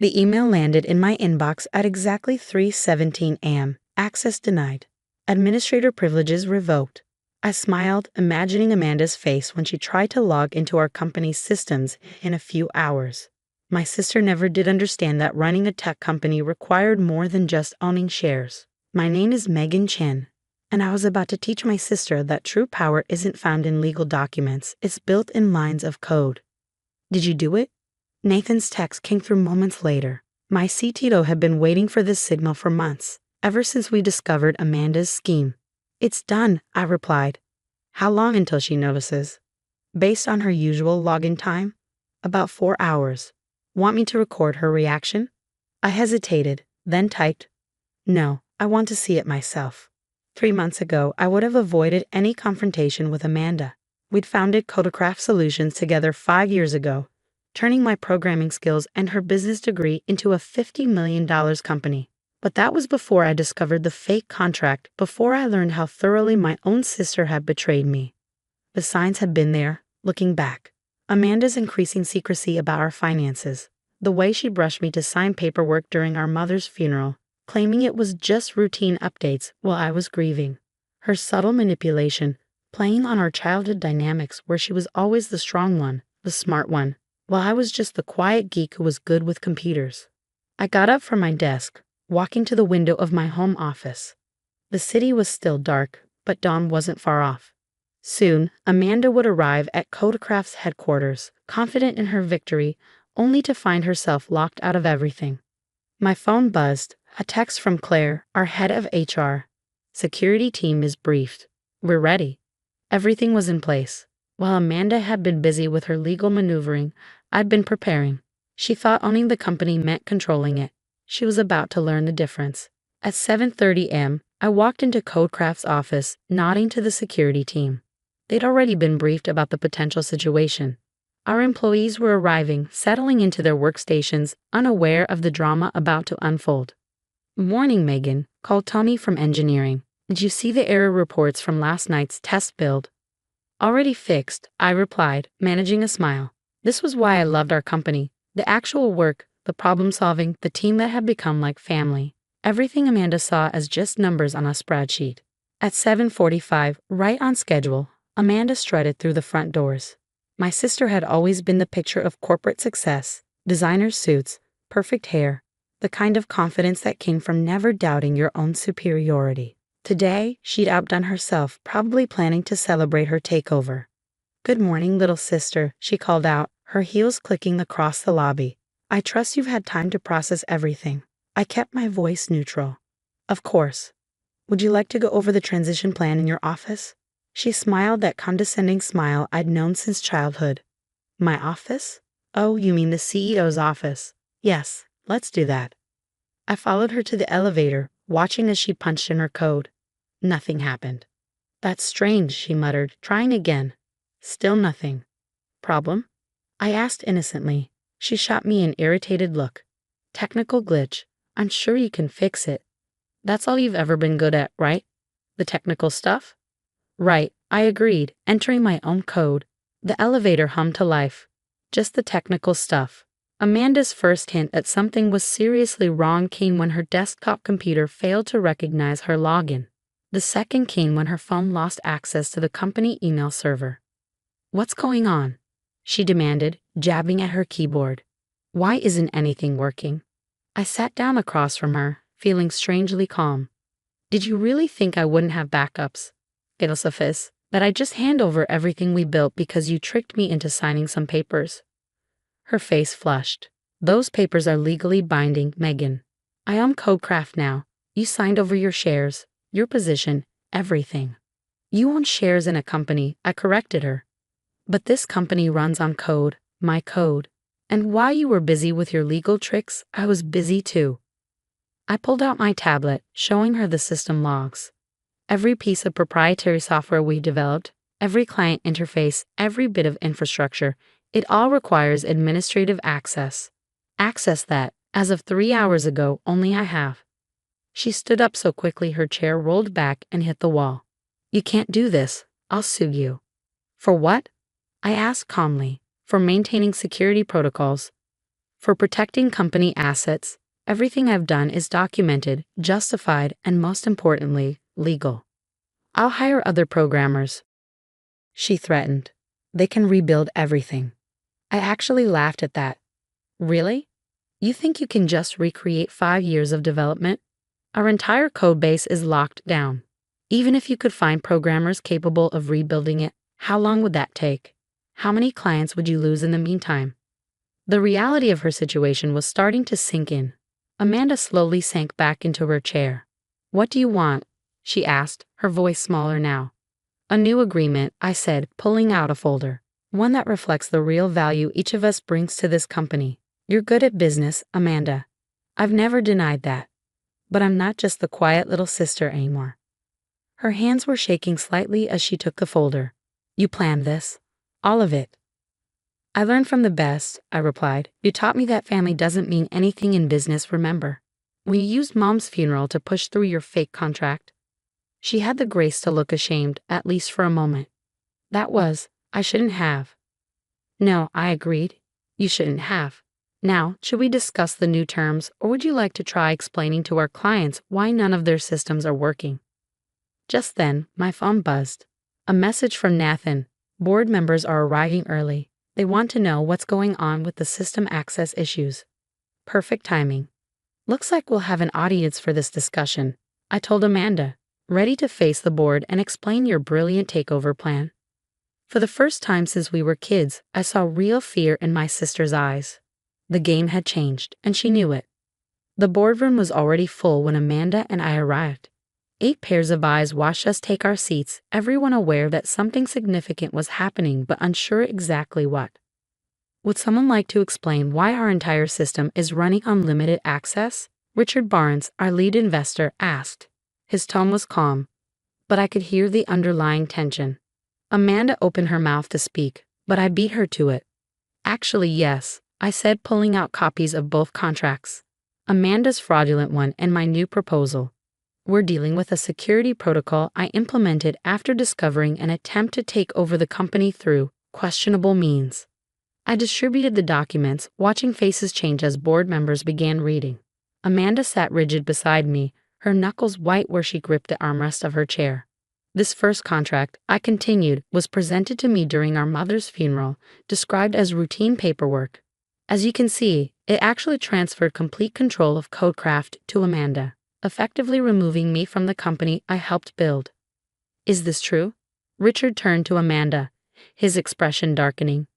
The email landed in my inbox at exactly 3:17 a.m. Access denied. Administrator privileges revoked. I smiled, imagining Amanda's face when she tried to log into our company's systems in a few hours. My sister never did understand that running a tech company required more than just owning shares. My name is Megan Chen, and I was about to teach my sister that true power isn't found in legal documents, it's built in lines of code. Did you do it? Nathan's text came through moments later. My CTO had been waiting for this signal for months, ever since we discovered Amanda's scheme. It's done, I replied. How long until she notices? Based on her usual login time? About 4 hours. Want me to record her reaction? I hesitated, then typed, No, I want to see it myself. 3 months ago, I would have avoided any confrontation with Amanda. We'd founded Codecraft Solutions together 5 years ago, turning my programming skills and her business degree into a $50 million company. But that was before I discovered the fake contract, before I learned how thoroughly my own sister had betrayed me. The signs had been there, looking back. Amanda's increasing secrecy about our finances, the way she brushed me to sign paperwork during our mother's funeral, claiming it was just routine updates while I was grieving. Her subtle manipulation, playing on our childhood dynamics where she was always the strong one, the smart one, while I was just the quiet geek who was good with computers. I got up from my desk, walking to the window of my home office. The city was still dark, but dawn wasn't far off. Soon, Amanda would arrive at Codecraft's headquarters, confident in her victory, only to find herself locked out of everything. My phone buzzed, a text from Claire, our head of HR. Security team is briefed. We're ready. Everything was in place. While Amanda had been busy with her legal maneuvering, I'd been preparing. She thought owning the company meant controlling it. She was about to learn the difference. At 7:30 a.m., I walked into Codecraft's office, nodding to the security team. They'd already been briefed about the potential situation. Our employees were arriving, settling into their workstations, unaware of the drama about to unfold. "Morning, Megan," called Tony from engineering. "Did you see the error reports from last night's test build?" "Already fixed," I replied, managing a smile. This was why I loved our company. The actual work, the problem-solving, the team that had become like family. Everything Amanda saw as just numbers on a spreadsheet. At 7:45, right on schedule, Amanda strutted through the front doors. My sister had always been the picture of corporate success, designer suits, perfect hair, the kind of confidence that came from never doubting your own superiority. Today, she'd outdone herself, probably planning to celebrate her takeover. "Good morning, little sister," she called out, her heels clicking across the lobby. "I trust you've had time to process everything." I kept my voice neutral. "Of course. Would you like to go over the transition plan in your office?" She smiled that condescending smile I'd known since childhood. "My office? Oh, you mean the CEO's office. Yes, let's do that." I followed her to the elevator, watching as she punched in her code. Nothing happened. "That's strange," she muttered, trying again. Still nothing. "Problem?" I asked innocently. She shot me an irritated look. "Technical glitch. I'm sure you can fix it." "That's all you've ever been good at, right? The technical stuff?" "Right," I agreed, entering my own code. The elevator hummed to life. Just the technical stuff. Amanda's first hint at something was seriously wrong came when her desktop computer failed to recognize her login. The second came when her phone lost access to the company email server. "What's going on?" she demanded, jabbing at her keyboard. "Why isn't anything working?" I sat down across from her, feeling strangely calm. "Did you really think I wouldn't have backups? Philosophis, that I'd just hand over everything we built because you tricked me into signing some papers?" Her face flushed. "Those papers are legally binding, Megan. I own Codecraft now. You signed over your shares, your position, everything." "You own shares in a company," I corrected her. "But this company runs on code, my code. And while you were busy with your legal tricks, I was busy too." I pulled out my tablet, showing her the system logs. Every piece of proprietary software we developed, every client interface, every bit of infrastructure, it all requires administrative access. Access that, as of 3 hours ago, only I have. She stood up so quickly her chair rolled back and hit the wall. "You can't do this. I'll sue you." "For what?" I asked calmly. "For maintaining security protocols." For protecting company assets, everything I've done is documented, justified, and most importantly, legal. I'll hire other programmers, she threatened. They can rebuild everything. I actually laughed at that. Really? You think you can just recreate 5 years of development? Our entire code base is locked down. Even if you could find programmers capable of rebuilding it, how long would that take? How many clients would you lose in the meantime? The reality of her situation was starting to sink in. Amanda slowly sank back into her chair. What do you want? She asked, her voice smaller now. A new agreement, I said, pulling out a folder. One that reflects the real value each of us brings to this company. You're good at business, Amanda. I've never denied that. But I'm not just the quiet little sister anymore. Her hands were shaking slightly as she took the folder. You planned this? All of it? I learned from the best, I replied. You taught me that family doesn't mean anything in business, remember? When you used Mom's funeral to push through your fake contract. She had the grace to look ashamed, at least for a moment. I shouldn't have. No, I agreed. You shouldn't have. Now, should we discuss the new terms, or would you like to try explaining to our clients why none of their systems are working? Just then, my phone buzzed. A message from Nathan. Board members are arriving early. They want to know what's going on with the system access issues. Perfect timing. Looks like we'll have an audience for this discussion, I told Amanda, ready to face the board and explain your brilliant takeover plan. For the first time since we were kids, I saw real fear in my sister's eyes. The game had changed, and she knew it. The boardroom was already full when Amanda and I arrived. 8 pairs of eyes watched us take our seats, everyone aware that something significant was happening but unsure exactly what. Would someone like to explain why our entire system is running on limited access? Richard Barnes, our lead investor, asked. His tone was calm, but I could hear the underlying tension. Amanda opened her mouth to speak, but I beat her to it. Actually, yes, I said, pulling out copies of both contracts. Amanda's fraudulent one and my new proposal. We're dealing with a security protocol I implemented after discovering an attempt to take over the company through questionable means. I distributed the documents, watching faces change as board members began reading. Amanda sat rigid beside me, her knuckles white where she gripped the armrest of her chair. This first contract, I continued, was presented to me during our mother's funeral, described as routine paperwork. As you can see, it actually transferred complete control of Codecraft to Amanda, effectively removing me from the company I helped build. Is this true? Richard turned to Amanda, his expression darkening.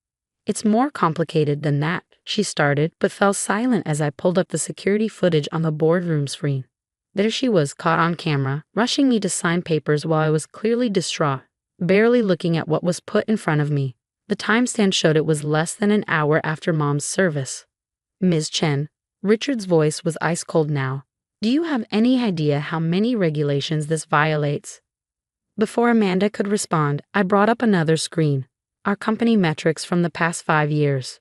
It's more complicated than that, she started, but fell silent as I pulled up the security footage on the boardroom screen. There she was, caught on camera, rushing me to sign papers while I was clearly distraught, barely looking at what was put in front of me. The timestamp showed it was less than an hour after Mom's service. Ms. Chen, Richard's voice was ice cold now. Do you have any idea how many regulations this violates? Before Amanda could respond, I brought up another screen. Our company metrics from the past 5 years.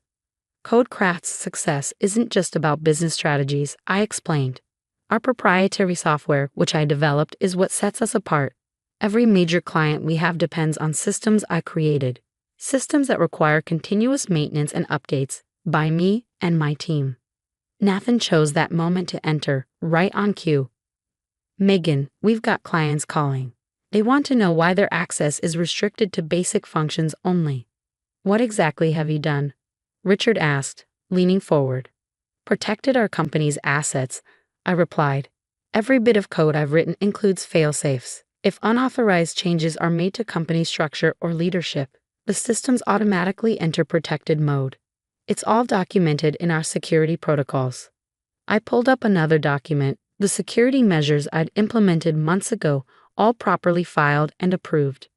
Codecraft's success isn't just about business strategies, I explained. Our proprietary software, which I developed, is what sets us apart. Every major client we have depends on systems I created. Systems that require continuous maintenance and updates by me and my team. Nathan chose that moment to enter, right on cue. Megan, we've got clients calling. They want to know why their access is restricted to basic functions only. What exactly have you done? Richard asked, leaning forward. Protected our company's assets, I replied. Every bit of code I've written includes fail-safes. If unauthorized changes are made to company structure or leadership, the systems automatically enter protected mode. It's all documented in our security protocols. I pulled up another document, the security measures I'd implemented months ago, all properly filed and approved.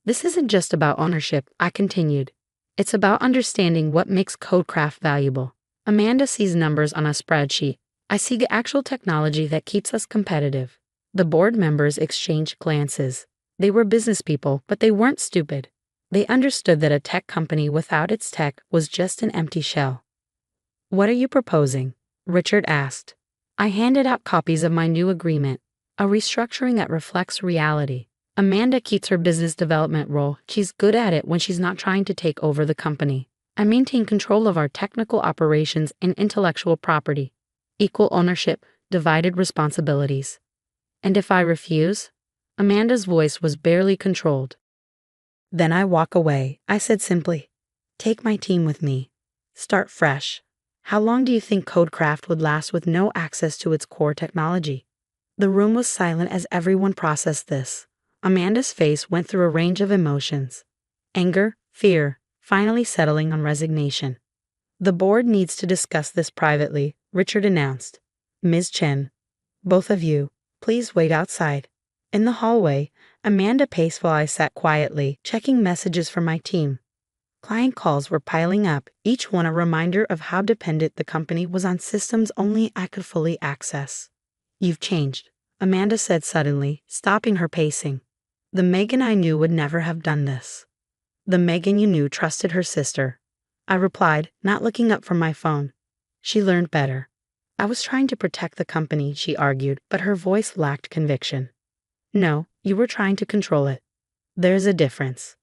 This isn't just about ownership, I continued. It's about understanding what makes Codecraft valuable. Amanda sees numbers on a spreadsheet. I see the actual technology that keeps us competitive. The board members exchanged glances. They were business people, but they weren't stupid. They understood that a tech company without its tech was just an empty shell. What are you proposing? Richard asked. I handed out copies of my new agreement, a restructuring that reflects reality. Amanda keeps her business development role. She's good at it when she's not trying to take over the company. I maintain control of our technical operations and intellectual property, equal ownership, divided responsibilities. And if I refuse? Amanda's voice was barely controlled. Then I walk away, I said simply. Take my team with me. Start fresh. How long do you think Codecraft would last with no access to its core technology? The room was silent as everyone processed this. Amanda's face went through a range of emotions. Anger, fear, finally settling on resignation. The board needs to discuss this privately, Richard announced. Ms. Chen, both of you, please wait outside. In the hallway, Amanda paced while I sat quietly, checking messages from my team. Client calls were piling up, each one a reminder of how dependent the company was on systems only I could fully access. You've changed, Amanda said suddenly, stopping her pacing. The Megan I knew would never have done this. The Megan you knew trusted her sister. I replied, not looking up from my phone. She learned better. I was trying to protect the company, she argued, but her voice lacked conviction. No, you were trying to control it. There's a difference.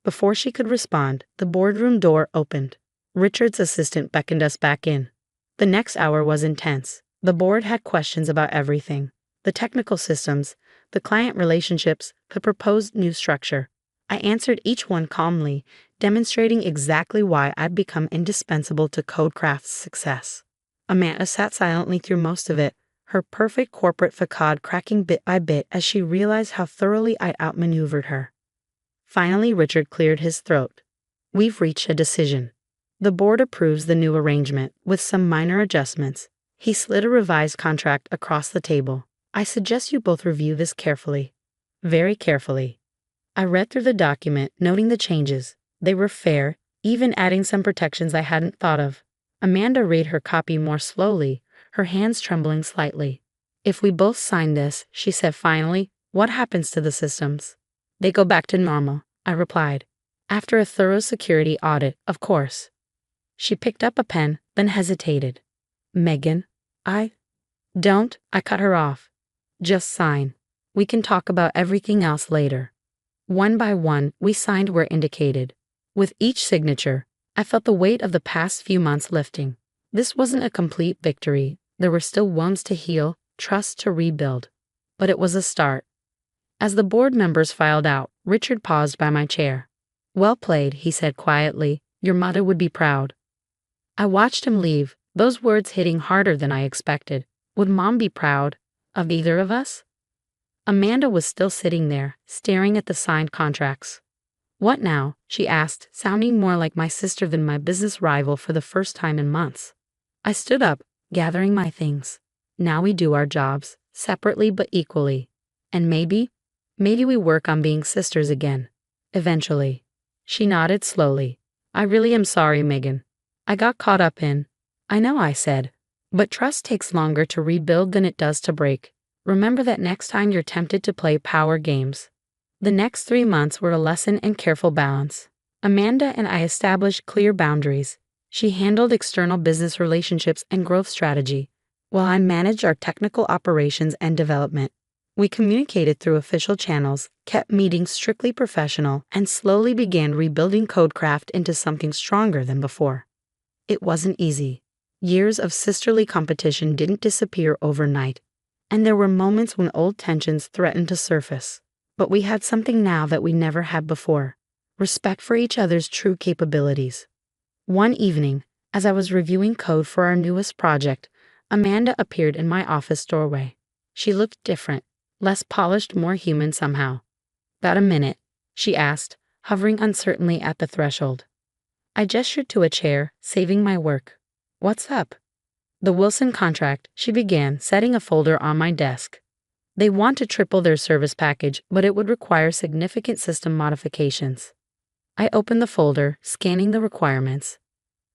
Before she could respond, the boardroom door opened. Richard's assistant beckoned us back in. The next hour was intense. The board had questions about everything. The technical systems, the client relationships, the proposed new structure. I answered each one calmly, demonstrating exactly why I'd become indispensable to Codecraft's success. Amanda sat silently through most of it, her perfect corporate facade cracking bit by bit as she realized how thoroughly I'd outmaneuvered her. Finally, Richard cleared his throat. We've reached a decision. The board approves the new arrangement, with some minor adjustments. He slid a revised contract across the table. I suggest you both review this carefully. Very carefully. I read through the document, noting the changes. They were fair, even adding some protections I hadn't thought of. Amanda read her copy more slowly, her hands trembling slightly. If we both sign this, she said finally, what happens to the systems? They go back to normal, I replied. After a thorough security audit, of course. She picked up a pen, then hesitated. Megan, Don't, I cut her off. Just sign. We can talk about everything else later. One by one, we signed where indicated. With each signature, I felt the weight of the past few months lifting. This wasn't a complete victory. There were still wounds to heal, trust to rebuild. But it was a start. As the board members filed out, Richard paused by my chair. Well played, he said quietly. Your mother would be proud. I watched him leave, those words hitting harder than I expected. Would Mom be proud of either of us? Amanda was still sitting there, staring at the signed contracts. What now? She asked, sounding more like my sister than my business rival for the first time in months. I stood up, gathering my things. Now we do our jobs, separately but equally. And maybe we work on being sisters again. Eventually. She nodded slowly. I really am sorry, Megan. I got caught up in. I know, I said. But trust takes longer to rebuild than it does to break. Remember that next time you're tempted to play power games. The next 3 months were a lesson in careful balance. Amanda and I established clear boundaries. She handled external business relationships and growth strategy, while I managed our technical operations and development. We communicated through official channels, kept meetings strictly professional, and slowly began rebuilding Codecraft into something stronger than before. It wasn't easy. Years of sisterly competition didn't disappear overnight, and there were moments when old tensions threatened to surface. But we had something now that we never had before: respect for each other's true capabilities. One evening, as I was reviewing code for our newest project, Amanda appeared in my office doorway. She looked different, less polished, more human somehow. About a minute, she asked, hovering uncertainly at the threshold. I gestured to a chair, saving my work. What's up? The Wilson contract, she began, setting a folder on my desk. They want to triple their service package, but it would require significant system modifications. I opened the folder, scanning the requirements.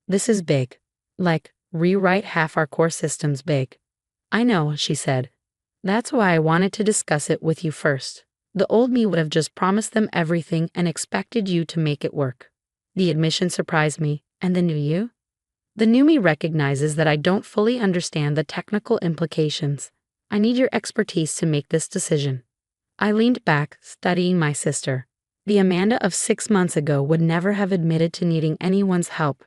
This is big. Like, rewrite half our core systems big. I know, she said. That's why I wanted to discuss it with you first. The old me would have just promised them everything and expected you to make it work. The admission surprised me, and the new you? The new me recognizes that I don't fully understand the technical implications. I need your expertise to make this decision. I leaned back, studying my sister. The Amanda of 6 months ago would never have admitted to needing anyone's help.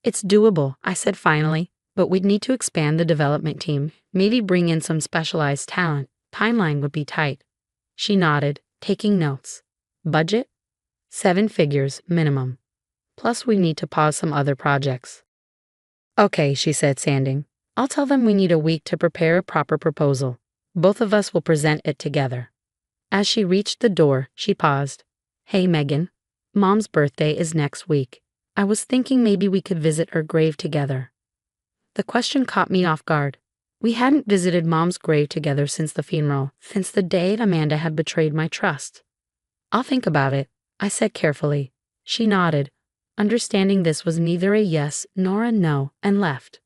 It's doable, I said finally, but we'd need to expand the development team, maybe bring in some specialized talent. Timeline would be tight. She nodded, taking notes. Budget? 7 figures, minimum. Plus we need to pause some other projects. Okay, she said, sanding. I'll tell them we need a week to prepare a proper proposal. Both of us will present it together. As she reached the door, she paused. Hey, Megan. Mom's birthday is next week. I was thinking maybe we could visit her grave together. The question caught me off guard. We hadn't visited Mom's grave together since the funeral, since the day Amanda had betrayed my trust. I'll think about it, I said carefully. She nodded, understanding this was neither a yes nor a no, and left.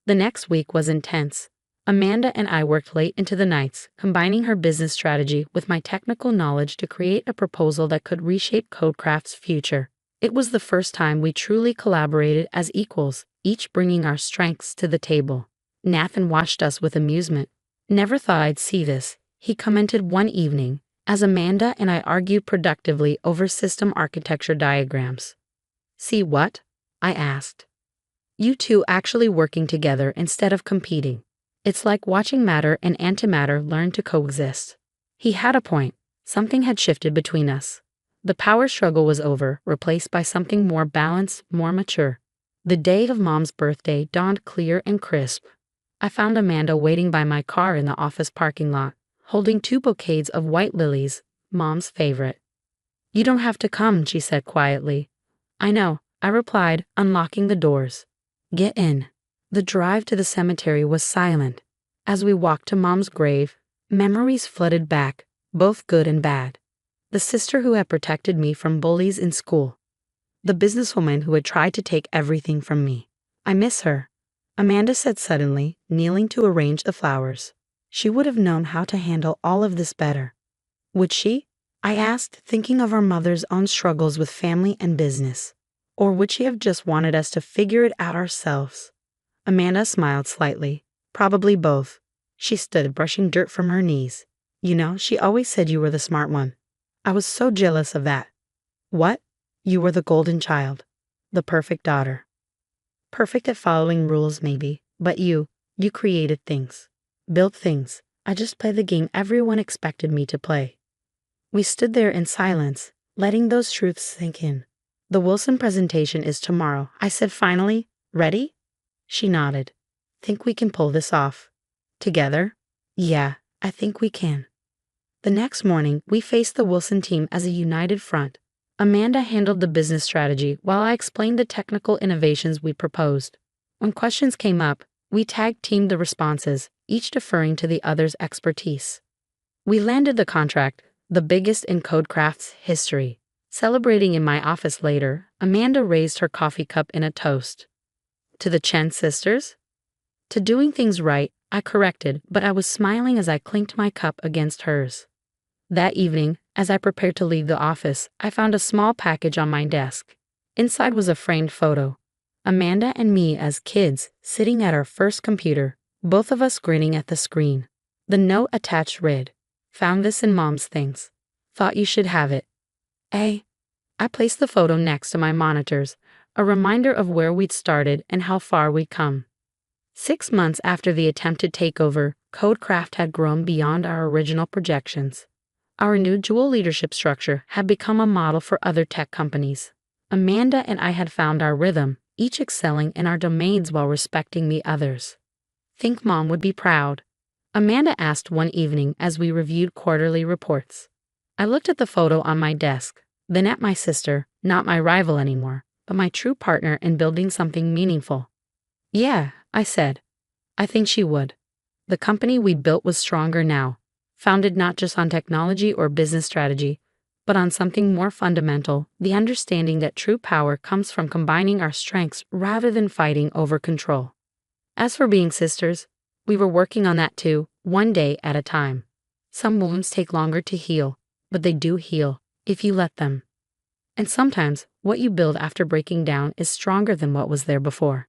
The next week was intense. Amanda and I worked late into the nights, combining her business strategy with my technical knowledge to create a proposal that could reshape Codecraft's future. It was the first time we truly collaborated as equals, each bringing our strengths to the table. Nathan watched us with amusement. Never thought I'd see this, he commented one evening, as Amanda and I argued productively over system architecture diagrams. See what? I asked. You two actually working together instead of competing. It's like watching matter and antimatter learn to coexist. He had a point. Something had shifted between us. The power struggle was over, replaced by something more balanced, more mature. The day of Mom's birthday dawned clear and crisp. I found Amanda waiting by my car in the office parking lot, holding 2 bouquets of white lilies, Mom's favorite. You don't have to come, she said quietly. I know, I replied, unlocking the doors. Get in. The drive to the cemetery was silent. As we walked to Mom's grave, memories flooded back, both good and bad. The sister who had protected me from bullies in school. The businesswoman who had tried to take everything from me. I miss her, Amanda said suddenly, kneeling to arrange the flowers. She would have known how to handle all of this better. Would she? I asked, thinking of our mother's own struggles with family and business. Or would she have just wanted us to figure it out ourselves? Amanda smiled slightly. Probably both. She stood, brushing dirt from her knees. You know, she always said you were the smart one. I was so jealous of that. What? You were the golden child. The perfect daughter. Perfect at following rules, maybe, but you created things. Built things. I just played the game everyone expected me to play. We stood there in silence, letting those truths sink in. The Wilson presentation is tomorrow, I said finally. Ready? She nodded. Think we can pull this off? Together? Yeah, I think we can. The next morning, we faced the Wilson team as a united front. Amanda handled the business strategy while I explained the technical innovations we proposed. When questions came up, we tag-teamed the responses, each deferring to the other's expertise. We landed the contract, the biggest in Codecraft's history. Celebrating in my office later, Amanda raised her coffee cup in a toast. To the Chen sisters? To doing things right, I corrected, but I was smiling as I clinked my cup against hers. That evening, as I prepared to leave the office, I found a small package on my desk. Inside was a framed photo. Amanda and me as kids, sitting at our first computer, both of us grinning at the screen. The note attached read, "Found this in Mom's things. Thought you should have it." I placed the photo next to my monitors, a reminder of where we'd started and how far we'd come. 6 months after the attempted takeover, Codecraft had grown beyond our original projections. Our new dual leadership structure had become a model for other tech companies. Amanda and I had found our rhythm, each excelling in our domains while respecting the others. Think Mom would be proud? Amanda asked one evening as we reviewed quarterly reports. I looked at the photo on my desk, then at my sister, not my rival anymore, but my true partner in building something meaningful. Yeah, I said. I think she would. The company we'd built was stronger now, founded not just on technology or business strategy, but on something more fundamental, the understanding that true power comes from combining our strengths rather than fighting over control. As for being sisters, we were working on that too, one day at a time. Some wounds take longer to heal, but they do heal, if you let them. And sometimes, what you build after breaking down is stronger than what was there before.